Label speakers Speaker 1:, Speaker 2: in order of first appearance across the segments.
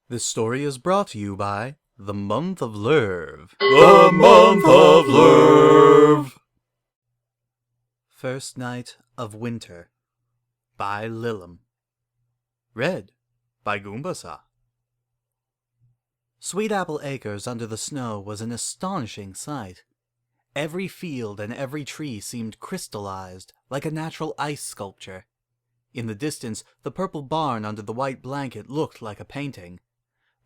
Speaker 1: This story is brought to you by the month of LURVE.
Speaker 2: The month of LURVE.
Speaker 1: First Night of Winter by Lilim. Read by Goombasa. Sweet Apple Acres under the snow was an astonishing sight. Every field and every tree seemed crystallized, like a natural ice sculpture. In the distance, the purple barn under the white blanket looked like a painting.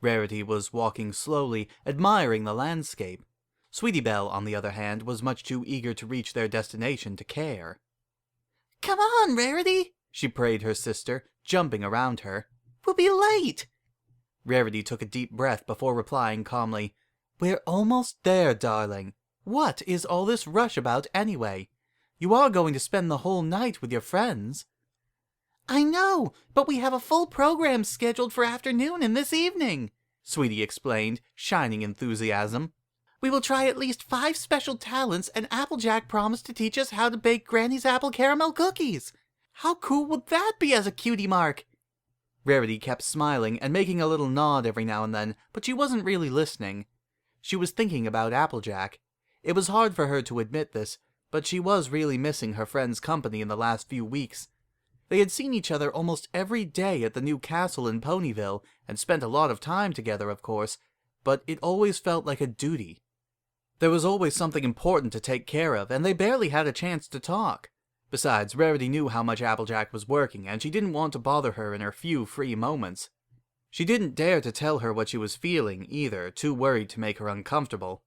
Speaker 1: Rarity was walking slowly, admiring the landscape. Sweetie Belle, on the other hand, was much too eager to reach their destination to care. "Come on, Rarity," she prayed her sister, jumping around her. "We'll be late." Rarity took a deep breath before replying calmly, "We're almost there, darling. What is all this rush about anyway? You are going to spend the whole night with your friends." "I know, but we have a full program scheduled for afternoon and this evening," Sweetie explained, shining enthusiasm. "We will try at least 5 special talents, and Applejack promised to teach us how to bake Granny's apple caramel cookies. How cool would that be as a cutie mark?" Rarity kept smiling and making a little nod every now and then, but she wasn't really listening. She was thinking about Applejack. It was hard for her to admit this, but she was really missing her friend's company in the last few weeks. They had seen each other almost every day at the new castle in Ponyville, and spent a lot of time together, of course, but it always felt like a duty. There was always something important to take care of, and they barely had a chance to talk. Besides, Rarity knew how much Applejack was working, and she didn't want to bother her in her few free moments. She didn't dare to tell her what she was feeling, either, too worried to make her uncomfortable.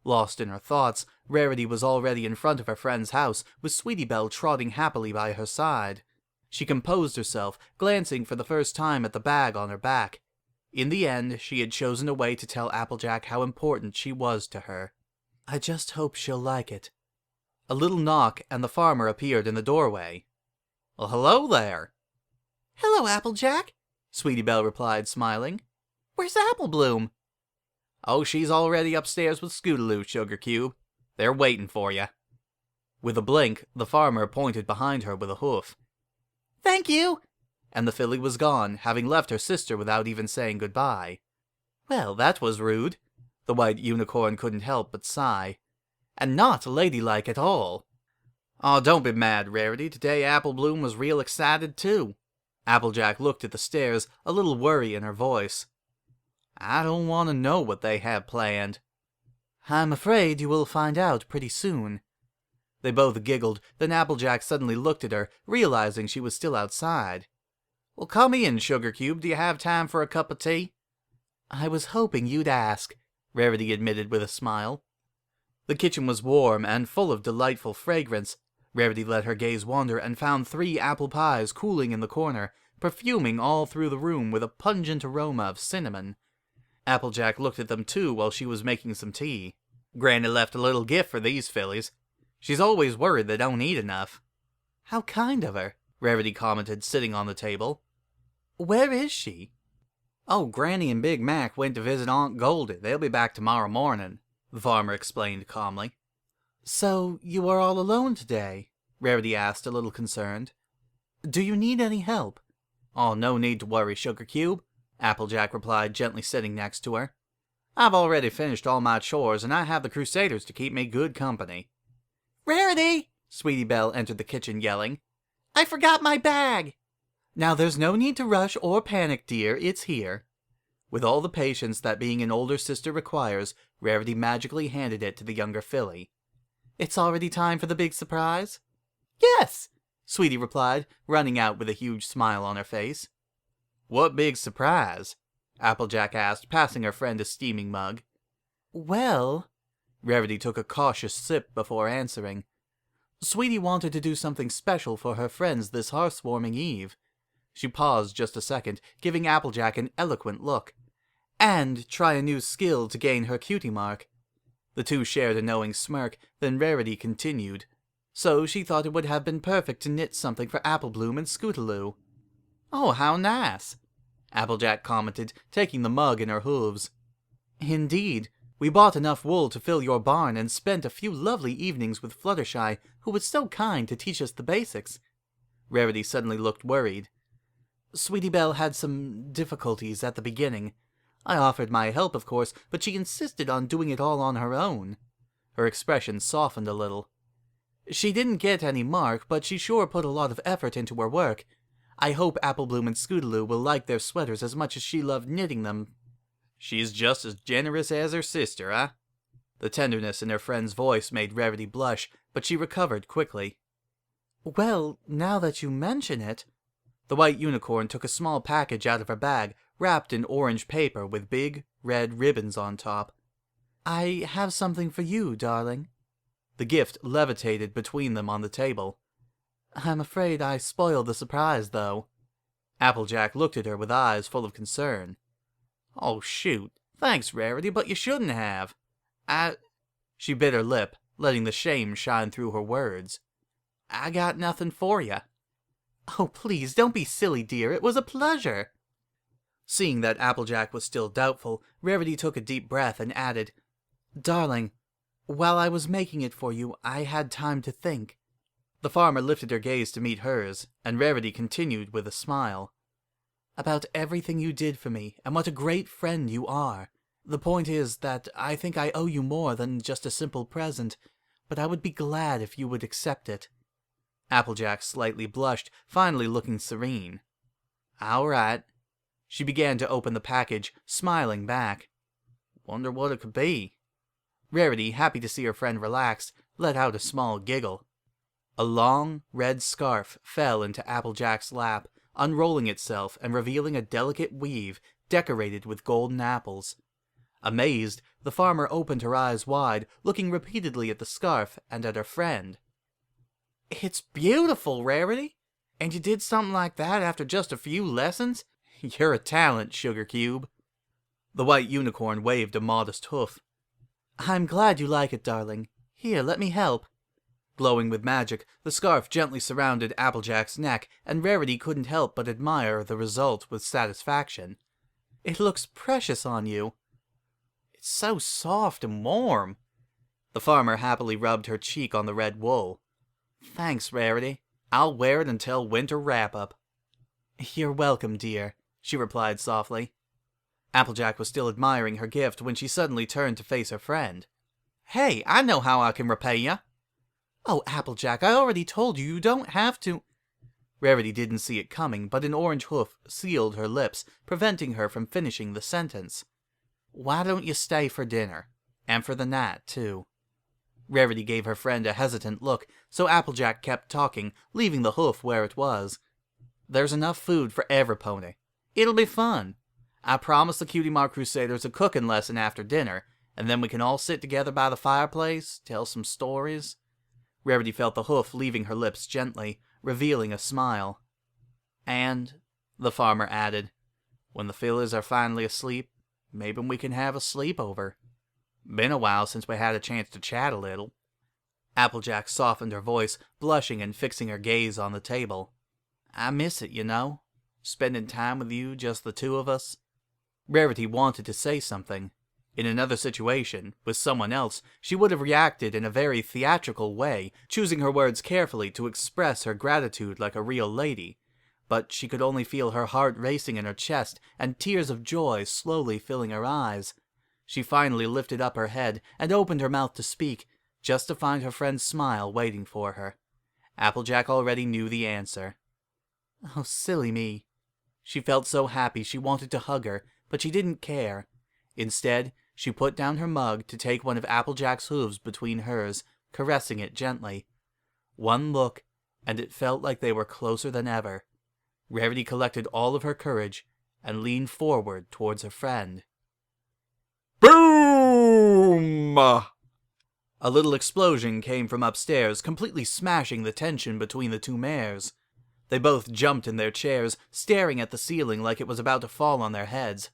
Speaker 1: Lost in her thoughts, Rarity was already in front of her friend's house, with Sweetie Belle trotting happily by her side. She composed herself, glancing for the first time at the bag on her back. In the end, she had chosen a way to tell Applejack how important she was to her. "I just hope she'll like it." A little knock, and the farmer appeared in the doorway. "Well, hello there." "Hello, Applejack," Sweetie Belle replied, smiling. "Where's Apple Bloom?" "Oh, she's already upstairs with Scootaloo, Sugar Cube. They're waiting for you." With a blink, the farmer pointed behind her with a hoof. "Thank you!" And the filly was gone, having left her sister without even saying goodbye. Well, that was rude. The white unicorn couldn't help but sigh. And not ladylike at all. "Oh, don't be mad, Rarity. Today Apple Bloom was real excited, too." Applejack looked at the stairs, a little worry in her voice. "I don't want to know what they have planned." "I'm afraid you will find out pretty soon." They both giggled, then Applejack suddenly looked at her, realizing she was still outside. "Well, come in, Sugar Cube. Do you have time for a cup of tea?" "I was hoping you'd ask," Rarity admitted with a smile. The kitchen was warm and full of delightful fragrance. Rarity let her gaze wander and found 3 apple pies cooling in the corner, perfuming all through the room with a pungent aroma of cinnamon. Applejack looked at them too while she was making some tea. "Granny left a little gift for these fillies. She's always worried they don't eat enough." "How kind of her," Rarity commented, sitting on the table. "Where is she?" "Oh, Granny and Big Mac went to visit Aunt Goldie. They'll be back tomorrow morning," the farmer explained calmly. "So you are all alone today?" Rarity asked, a little concerned. "Do you need any help?" "Oh, no need to worry, Sugar Cube," Applejack replied, gently sitting next to her. "I've already finished all my chores, and I have the Crusaders to keep me good company." "Rarity!" Sweetie Belle entered the kitchen yelling. "I forgot my bag!" "Now there's no need to rush or panic, dear. It's here." With all the patience that being an older sister requires, Rarity magically handed it to the younger filly. "It's already time for the big surprise?" "Yes," Sweetie replied, running out with a huge smile on her face. "What big surprise?" Applejack asked, passing her friend a steaming mug. "Well," Rarity took a cautious sip before answering. "Sweetie wanted to do something special for her friends this hearth-warming eve." She paused just a second, giving Applejack an eloquent look. "And try a new skill to gain her cutie mark." The two shared a knowing smirk, then Rarity continued. "So she thought it would have been perfect to knit something for Apple Bloom and Scootaloo." "Oh, how nice," Applejack commented, taking the mug in her hooves. "Indeed. We bought enough wool to fill your barn and spent a few lovely evenings with Fluttershy, who was so kind to teach us the basics." Rarity suddenly looked worried. "Sweetie Belle had some difficulties at the beginning. I offered my help, of course, but she insisted on doing it all on her own. Her expression softened a little. She didn't get any mark, but she sure put a lot of effort into her work. I hope Applebloom and Scootaloo will like their sweaters as much as she loved knitting them. She's just as generous as her sister, huh? The tenderness in her friend's voice made Rarity blush, but she recovered quickly. Well, now that you mention it... The white unicorn took a small package out of her bag, wrapped in orange paper with big, red ribbons on top. I have something for you, darling. The gift levitated between them on the table. I'm afraid I spoiled the surprise, though. Applejack looked at her with eyes full of concern. Oh, shoot. Thanks, Rarity, but you shouldn't have. She bit her lip, letting the shame shine through her words. I got nothing for you. Oh, please, don't be silly, dear. It was a pleasure. Seeing that Applejack was still doubtful, Rarity took a deep breath and added, Darling, while I was making it for you, I had time to think. The farmer lifted her gaze to meet hers, and Rarity continued with a smile. About everything you did for me, and what a great friend you are. The point is that I think I owe you more than just a simple present, but I would be glad if you would accept it. Applejack slightly blushed, finally looking serene. All right. She began to open the package, smiling back. Wonder what it could be. Rarity, happy to see her friend relaxed, let out a small giggle. A long, red scarf fell into Applejack's lap, unrolling itself and revealing a delicate weave decorated with golden apples. Amazed, the farmer opened her eyes wide, looking repeatedly at the scarf and at her friend. It's beautiful, Rarity. And you did something like that after just a few lessons? You're a talent, Sugar Cube. The white unicorn waved a modest hoof. I'm glad you like it, darling. Here, let me help. Glowing with magic, the scarf gently surrounded Applejack's neck, and Rarity couldn't help but admire the result with satisfaction. It looks precious on you. It's so soft and warm. The farmer happily rubbed her cheek on the red wool. Thanks, Rarity. I'll wear it until winter wrap-up. You're welcome, dear, she replied softly. Applejack was still admiring her gift when she suddenly turned to face her friend. Hey, I know how I can repay you. Oh, Applejack, I already told you don't have to. Rarity didn't see it coming, but an orange hoof sealed her lips, preventing her from finishing the sentence. Why don't you stay for dinner? And for the night, too. Rarity gave her friend a hesitant look, so Applejack kept talking, leaving the hoof where it was. There's enough food for every pony. It'll be fun. I promised the Cutie Mark Crusaders a cooking lesson after dinner, and then we can all sit together by the fireplace, tell some stories. Rarity felt the hoof leaving her lips gently, revealing a smile. And, the farmer added, when the fillies are finally asleep, maybe we can have a sleepover. Been a while since we had a chance to chat a little. Applejack softened her voice, blushing and fixing her gaze on the table. I miss it, you know. Spending time with you, just the two of us. Rarity wanted to say something. In another situation, with someone else, she would have reacted in a very theatrical way, choosing her words carefully to express her gratitude like a real lady. But she could only feel her heart racing in her chest and tears of joy slowly filling her eyes. She finally lifted up her head and opened her mouth to speak, just to find her friend's smile waiting for her. Applejack already knew the answer. Oh, silly me. She felt so happy she wanted to hug her, but she didn't care. Instead, she put down her mug to take one of Applejack's hooves between hers, caressing it gently. One look, and it felt like they were closer than ever. Rarity collected all of her courage and leaned forward towards her friend.
Speaker 2: Boom!
Speaker 1: A little explosion came from upstairs, completely smashing the tension between the two mares. They both jumped in their chairs, staring at the ceiling like it was about to fall on their heads.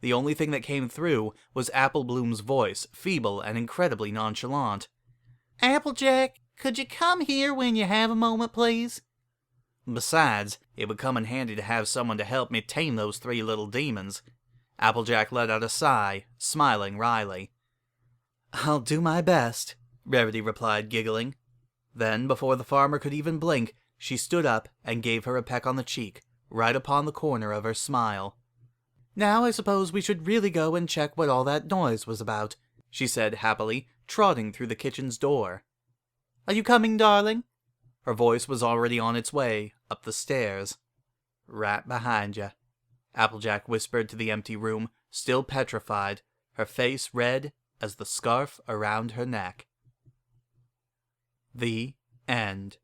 Speaker 1: The only thing that came through was Applebloom's voice, feeble and incredibly nonchalant. Applejack, could you come here when you have a moment, please? Besides, it would come in handy to have someone to help me tame those three little demons. Applejack let out a sigh, smiling wryly. I'll do my best, Rarity replied, giggling. Then, before the farmer could even blink, she stood up and gave her a peck on the cheek, right upon the corner of her smile. Now I suppose we should really go and check what all that noise was about, she said happily, trotting through the kitchen's door. Are you coming, darling? Her voice was already on its way up the stairs. Right behind you, Applejack whispered to the empty room, still petrified, her face red as the scarf around her neck. The end.